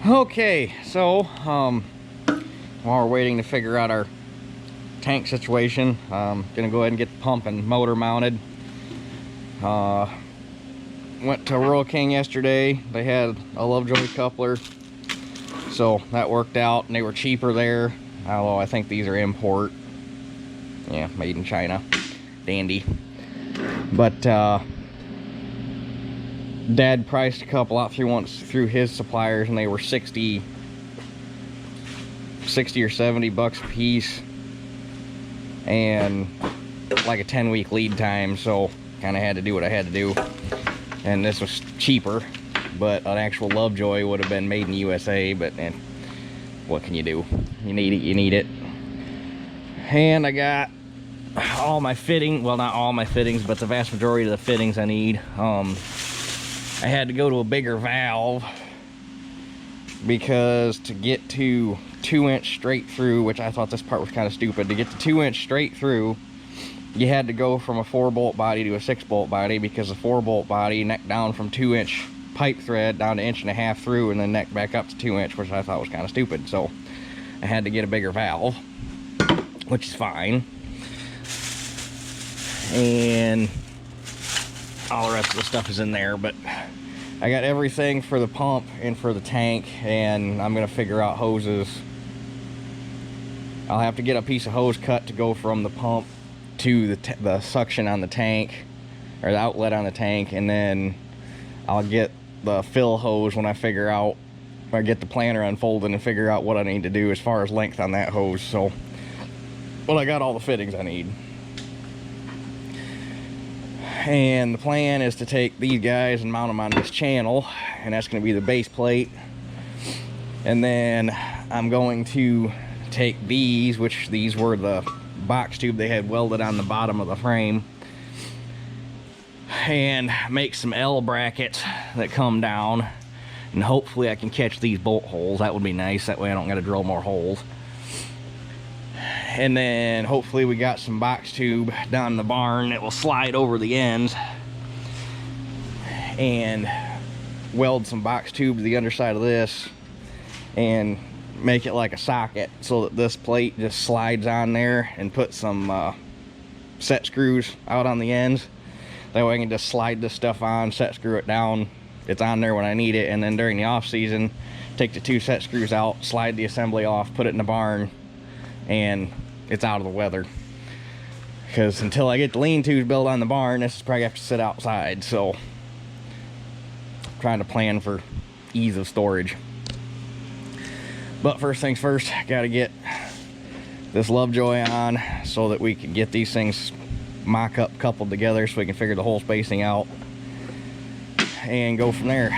Okay, so while we're waiting to figure out our tank situation, gonna go ahead and get the pump and motor mounted. Went to Rural King yesterday. They had a Lovejoy coupler, so that worked out, and they were cheaper there. Although I think these are import. Yeah, made in China. Dandy. But Dad priced a couple out through his suppliers, and they were 60 or 70 bucks a piece, and like a 10-week lead time, so kind of had to do what I had to do. And this was cheaper, but an actual Lovejoy would have been made in the USA, but what can you do? You need it, you need it. And I got all my fitting, well, not all my fittings, but the vast majority of the fittings I need. I had to go to a bigger valve because to get to 2-inch straight through, which I thought this part was kind of stupid, to get to 2-inch straight through, you had to go from a 4-bolt body to a 6-bolt body, because the 4-bolt body necked down from 2-inch pipe thread down to 1.5 inches through, and then necked back up to 2-inch, which I thought was kind of stupid. So I had to get a bigger valve, which is fine. And all the rest of the stuff is in there, but I got everything for the pump and for the tank, and I'm gonna figure out hoses. I'll have to get a piece of hose cut to go from the pump to the suction on the tank, or the outlet on the tank, and then I'll get the fill hose when I figure out, I get the planner unfolded and figure out what I need to do as far as length on that hose. So, well, I got all the fittings I need. And the plan is to take these guys and mount them on this channel, and that's going to be the base plate. And then I'm going to take these, which these were the box tube they had welded on the bottom of the frame, and make some L brackets that come down, and hopefully I can catch these bolt holes. That would be nice, that way I don't got to drill more holes. And then hopefully we got some box tube down in the barn that will slide over the ends, and weld some box tube to the underside of this and make it like a socket, so that this plate just slides on there, and put some set screws out on the ends. That way I can just slide this stuff on, set screw it down, it's on there when I need it, and then during the off season take the 2 set screws out, slide the assembly off, put it in the barn, and it's out of the weather. Because until I get the lean-tos built on the barn, this is probably have to sit outside. So I'm trying to plan for ease of storage. But first things first, got to get this Lovejoy on so that we can get these things mock-up coupled together, so we can figure the whole spacing out and go from there.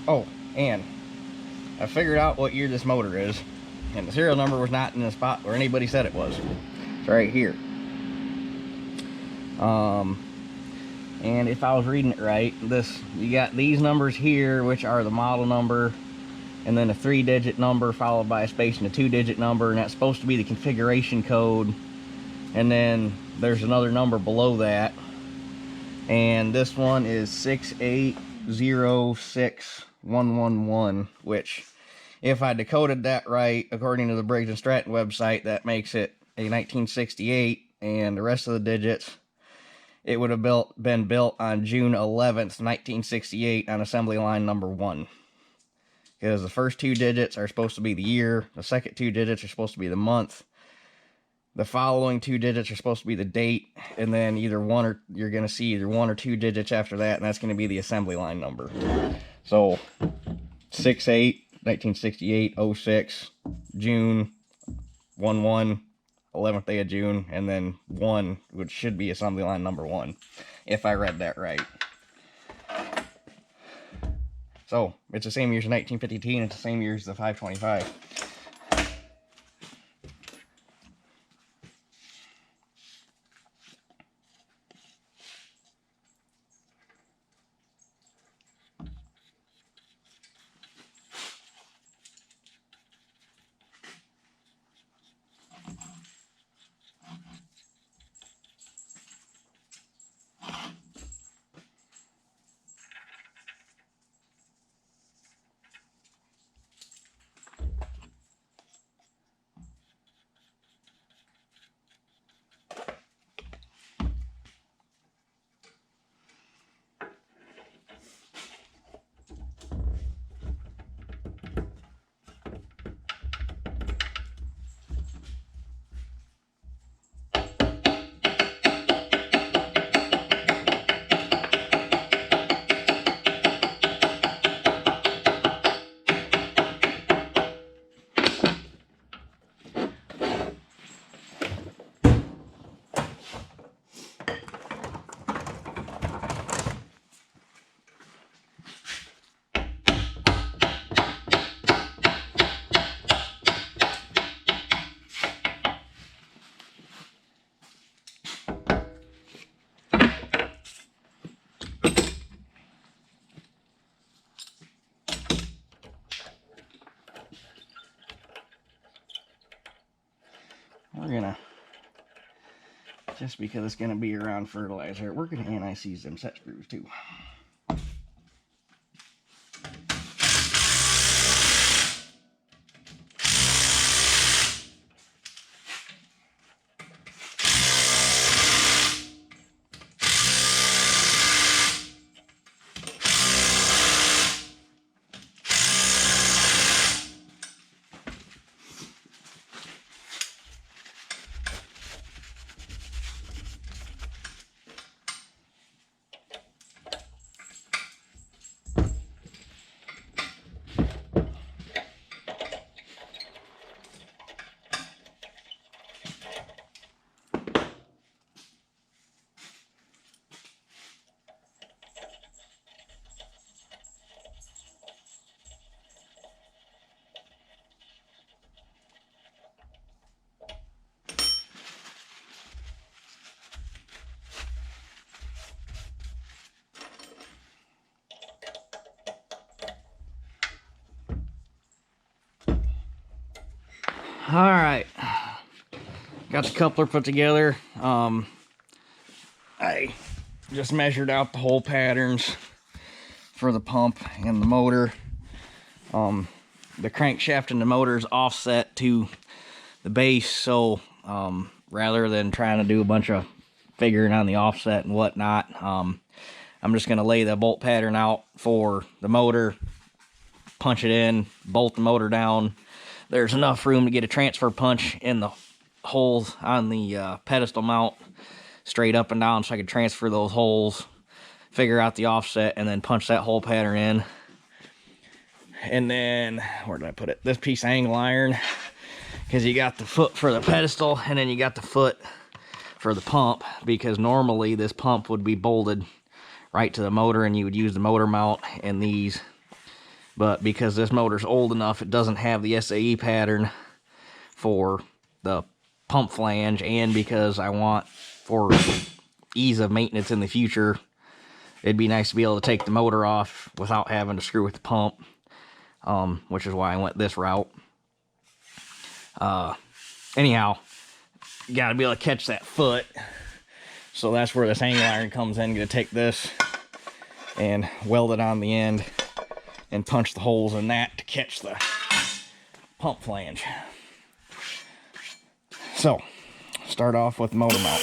Oh, and I figured out what year this motor is, and the serial number was not in the spot where anybody said it was. It's right here. And if I was reading it right, you got these numbers here, which are the model number, and then a 3-digit number followed by a space and a 2-digit number, and that's supposed to be the configuration code. And then there's another number below that, and this one is 6806111, which, if I decoded that right, according to the Briggs & Stratton website, that makes it a 1968, and the rest of the digits, it would have been built on June 11th, 1968 on assembly line number 1. Because the first 2 digits are supposed to be the year, the second 2 digits are supposed to be the month, the following 2 digits are supposed to be the date, and then you're going to see either 1 or 2 digits after that, and that's going to be the assembly line number. So 6/8, 1968, 06, June, 1/1, 11th day of June, and then 1, which should be assembly line number 1, if I read that right. So it's the same year as 1950T, and it's the same year as the 525. We're gonna, just because it's gonna be around fertilizer, we're gonna anti-seize them set screws too. All right, got the coupler put together. I just measured out the hole patterns for the pump and the motor. The crankshaft and the motor is offset to the base, so rather than trying to do a bunch of figuring on the offset and whatnot, I'm just going to lay the bolt pattern out for the motor, punch it in, bolt the motor down. There's enough room to get a transfer punch in the holes on the pedestal mount straight up and down, so I can transfer those holes, figure out the offset, and then punch that hole pattern in. And then, where did I put it? This piece of angle iron, because you got the foot for the pedestal, and then you got the foot for the pump, because normally this pump would be bolted right to the motor, and you would use the motor mount and these. But because this motor's old enough, it doesn't have the SAE pattern for the pump flange, and because I want, for ease of maintenance in the future, it'd be nice to be able to take the motor off without having to screw with the pump, which is why I went this route. Anyhow, you gotta be able to catch that foot, so that's where this angle iron comes in. I'm gonna take this and weld it on the end and punch the holes in that to catch the pump flange. So, start off with the motor mount.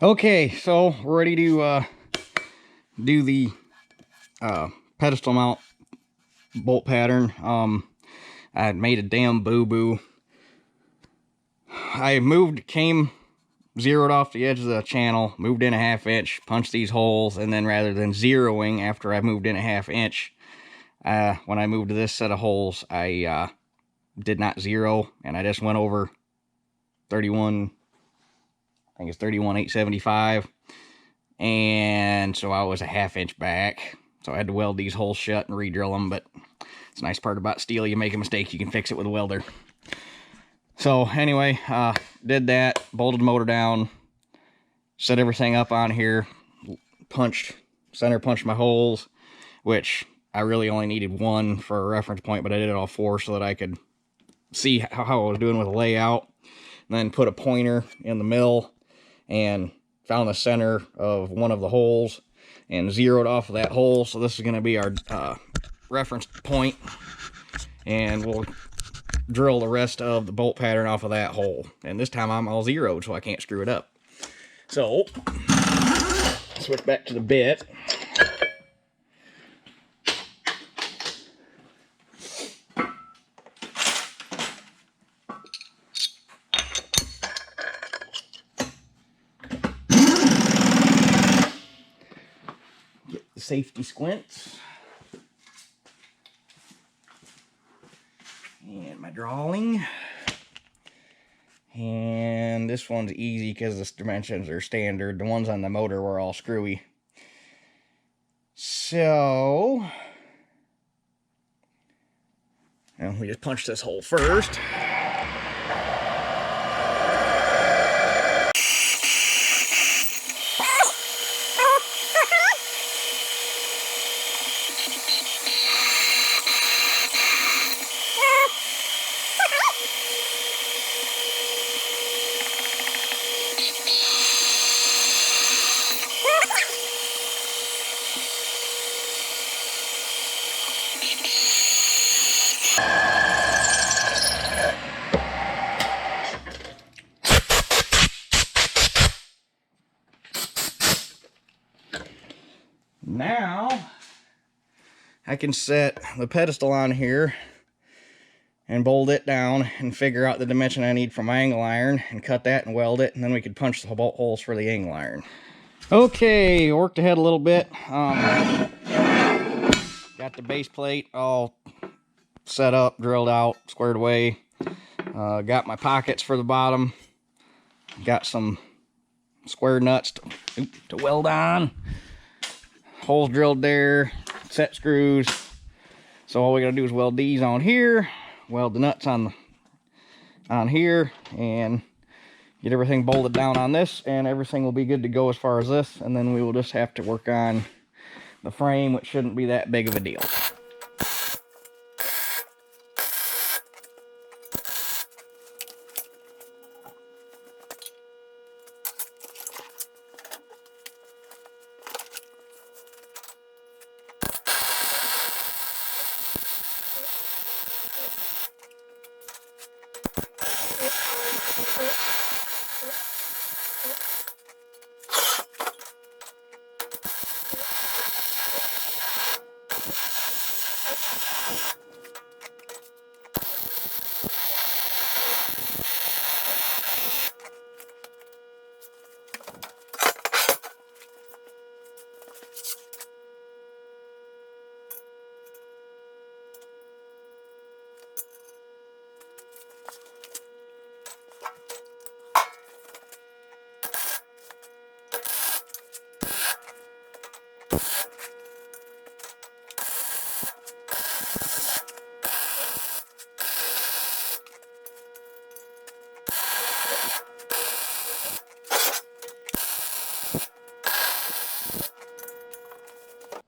Okay, so we're ready to do the pedestal mount bolt pattern. I had made a damn boo-boo. I zeroed off the edge of the channel, moved in a 1/2 inch, punched these holes, and then rather than zeroing after I moved in a 1/2 inch, when I moved to this set of holes, I did not zero, and I just went over 31, I think it's 31,875, and so I was a 1/2 inch back, so I had to weld these holes shut and re-drill them. But it's a nice part about steel: you make a mistake, you can fix it with a welder. So anyway, did that, bolted the motor down, set everything up on here, center punched my holes, which I really only needed one for a reference point, but I did it all 4 so that I could see how I was doing with the layout. And then put a pointer in the mill and found the center of one of the holes and zeroed off of that hole. So this is going to be our reference point, and we'll drill the rest of the bolt pattern off of that hole. And this time I'm all zeroed, so I can't screw it up. So switch back to the bit. Get the safety squints. And my drawing. And this one's easy because the dimensions are standard. The ones on the motor were all screwy. So, and we just punch this hole first. Now I can set the pedestal on here and bolt it down and figure out the dimension I need for my angle iron and cut that and weld it, and then we could punch the bolt holes for the angle iron. Okay, worked ahead a little bit. Got the base plate all set up, drilled out, squared away. Got my pockets for the bottom. Got some square nuts to weld on. Holes drilled there, set screws. So all we gotta do is weld these on here, weld the nuts on here, and get everything bolted down on this, and everything will be good to go as far as this. And then we will just have to work on the frame, which shouldn't be that big of a deal.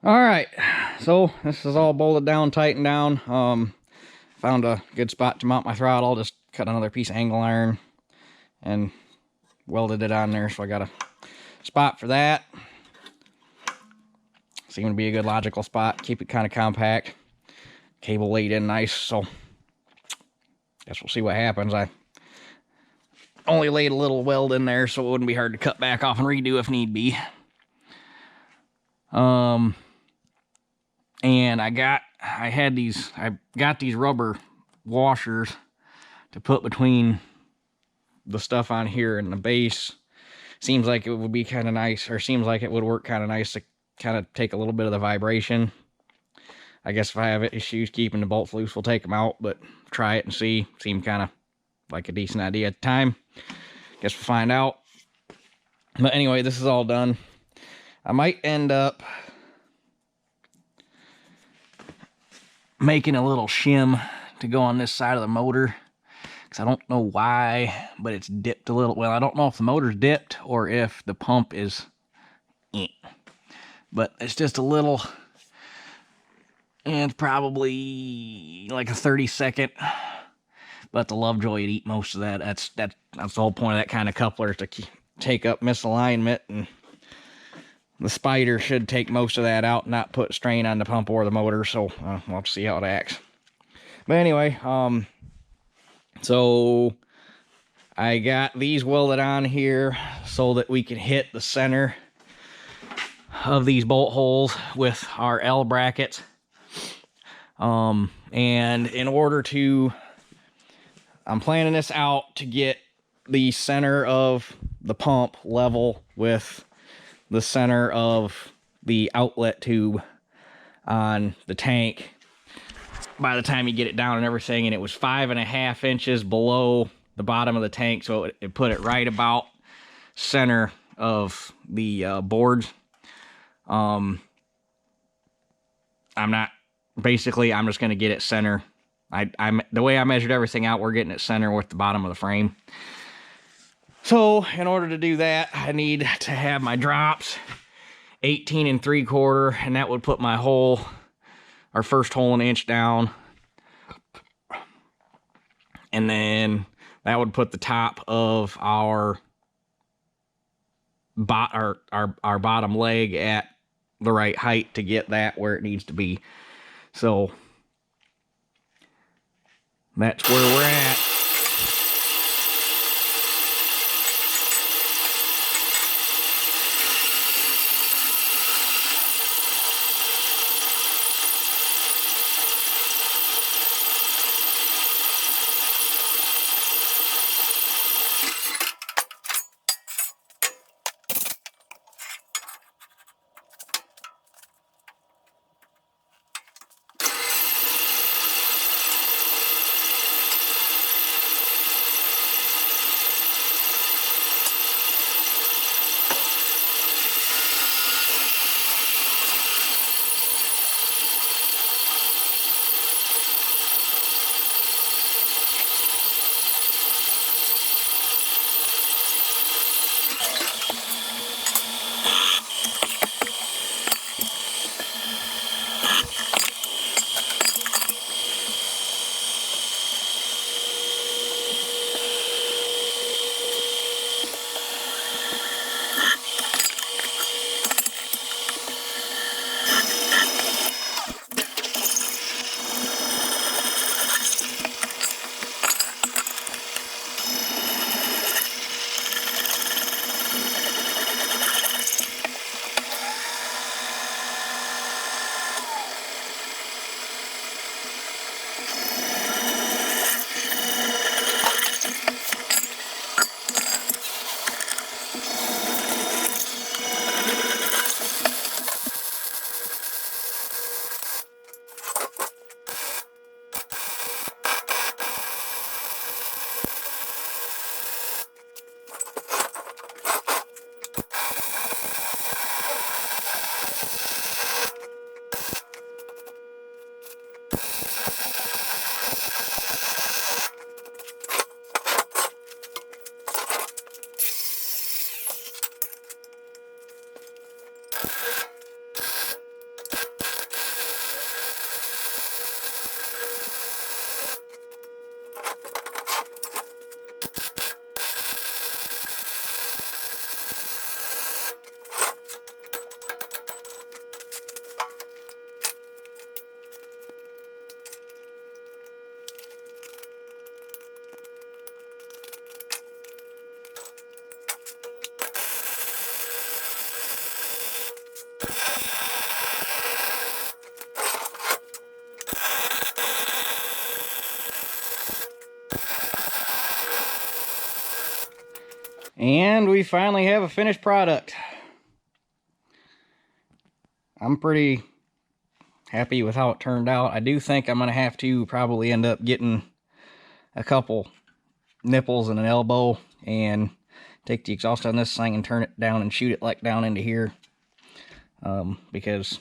Alright, so this is all bolted down, tightened down. Found a good spot to mount my throttle. Just cut another piece of angle iron and welded it on there, so I got a spot for that. Seemed to be a good logical spot. Keep it kind of compact. Cable laid in nice, so guess we'll see what happens. I only laid a little weld in there so it wouldn't be hard to cut back off and redo if need be. And I got these rubber washers to put between the stuff on here and the base. Seems like it would be kind of nice, or seems like it would work kind of nice to kind of take a little bit of the vibration. I guess if I have issues keeping the bolts loose, we'll take them out, but try it and see. Seemed kind of like a decent idea at the time. Guess we'll find out. But anyway, this is all done. I might end up making a little shim to go on this side of the motor, because I don't know why, but it's dipped a little. Well, I don't know if the motor's dipped or if the pump is but it's just a little, and it's probably like a 30-second, but the Lovejoy would eat most of that. That's the whole point of that kind of coupler, is to take up misalignment, and the Spider should take most of that out and not put strain on the pump or the motor. So we'll have to see how it acts. But anyway, so I got these welded on here so that we can hit the center of these bolt holes with our L brackets. And in order to, I'm planning this out to get the center of the pump level with the center of the outlet tube on the tank by the time you get it down and everything. And it was 5.5 inches below the bottom of the tank, so it put it right about center of the boards. I'm just going to get it center. The way I measured everything out, we're getting it center with the bottom of the frame. So in order to do that, I need to have my drops 18 3/4, and that would put my hole, our first hole, 1 inch down. And then that would put the top of our bottom leg at the right height to get that where it needs to be. So that's where we're at. And we finally have a finished product. I'm pretty happy with how it turned out. I do think I'm going to have to probably end up getting a couple nipples and an elbow and take the exhaust on this thing and turn it down and shoot it like down into here. Because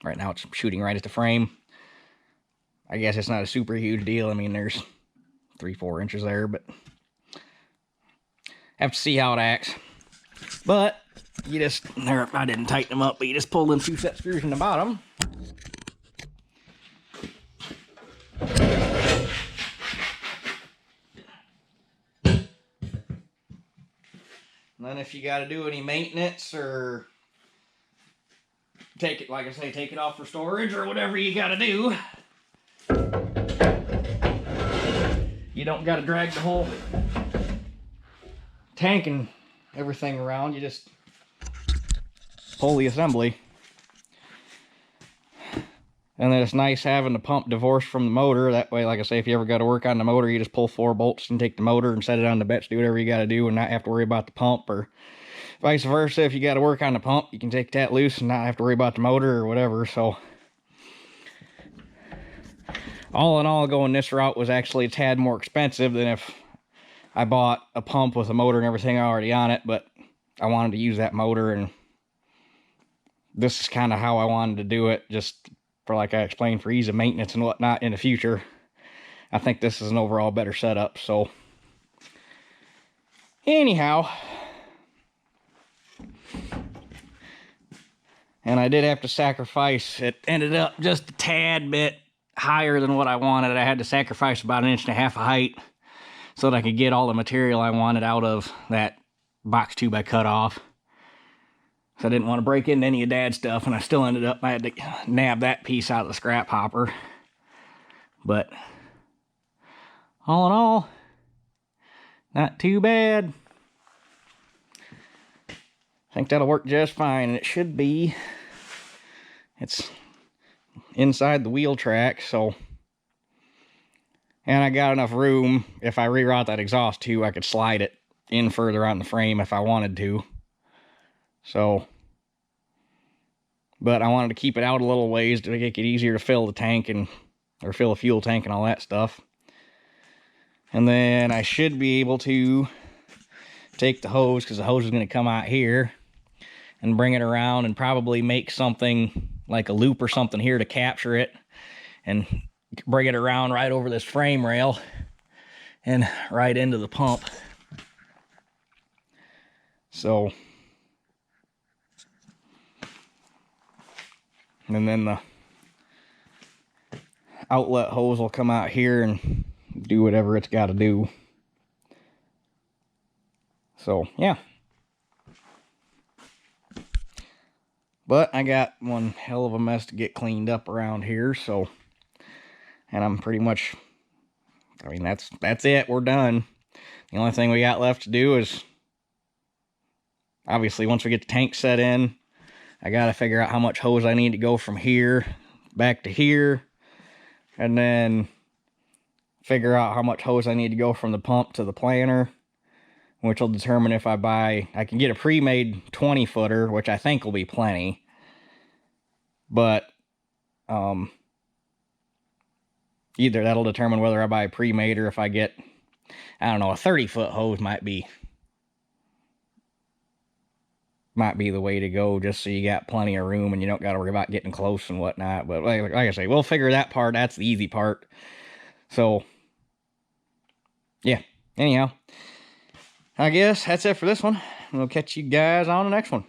right now it's shooting right at the frame. I guess it's not a super huge deal. I mean, there's 3-4 inches there, but have to see how it acts. But you just, there, I didn't tighten them up, but you just pull them 2 set screws in the bottom. And then if you got to do any maintenance or take it, like I say, take it off for storage or whatever you got to do, you don't got to drag the whole tank and everything around. You just pull the assembly. And then it's nice having the pump divorced from the motor. That way, like I say, if you ever got to work on the motor, you just pull 4 bolts and take the motor and set it on the bench, do whatever you got to do and not have to worry about the pump. Or vice versa, if you got to work on the pump, you can take that loose and not have to worry about the motor or whatever. So all in all, going this route was actually a tad more expensive than if I bought a pump with a motor and everything already on it. But I wanted to use that motor, and this is kind of how I wanted to do it, just for, like I explained, for ease of maintenance and whatnot in the future. I think this is an overall better setup. So anyhow, and I did have to sacrifice, it ended up just a tad bit higher than what I wanted. I had to sacrifice about 1.5 inches of height so that I could get all the material I wanted out of that box tube I cut off. So I didn't want to break into any of Dad's stuff, and I still ended up, I had to nab that piece out of the scrap hopper. But all in all, not too bad. I think that'll work just fine, and it should be. It's inside the wheel track, so. And I got enough room, if I reroute that exhaust too, I could slide it in further on the frame if I wanted to. So, but I wanted to keep it out a little ways to make it easier to fill the tank or fill a fuel tank and all that stuff. And then I should be able to take the hose, because the hose is going to come out here, and bring it around and probably make something like a loop or something here to capture it and bring it around right over this frame rail and right into the pump. So, and then the outlet hose will come out here and do whatever it's got to do. So, yeah. But I got one hell of a mess to get cleaned up around here, so, and I'm pretty much, I mean, that's it. We're done. The only thing we got left to do is, obviously, once we get the tank set in, I got to figure out how much hose I need to go from here back to here, and then figure out how much hose I need to go from the pump to the planter, which will determine if I can get a pre-made 20-footer, which I think will be plenty, but either that'll determine whether I buy a pre-made, or if I get, I don't know, a 30-foot hose might be the way to go, just so you got plenty of room and you don't got to worry about getting close and whatnot. But like I say, we'll figure that part. That's the easy part. So, yeah. Anyhow, I guess that's it for this one. We'll catch you guys on the next one.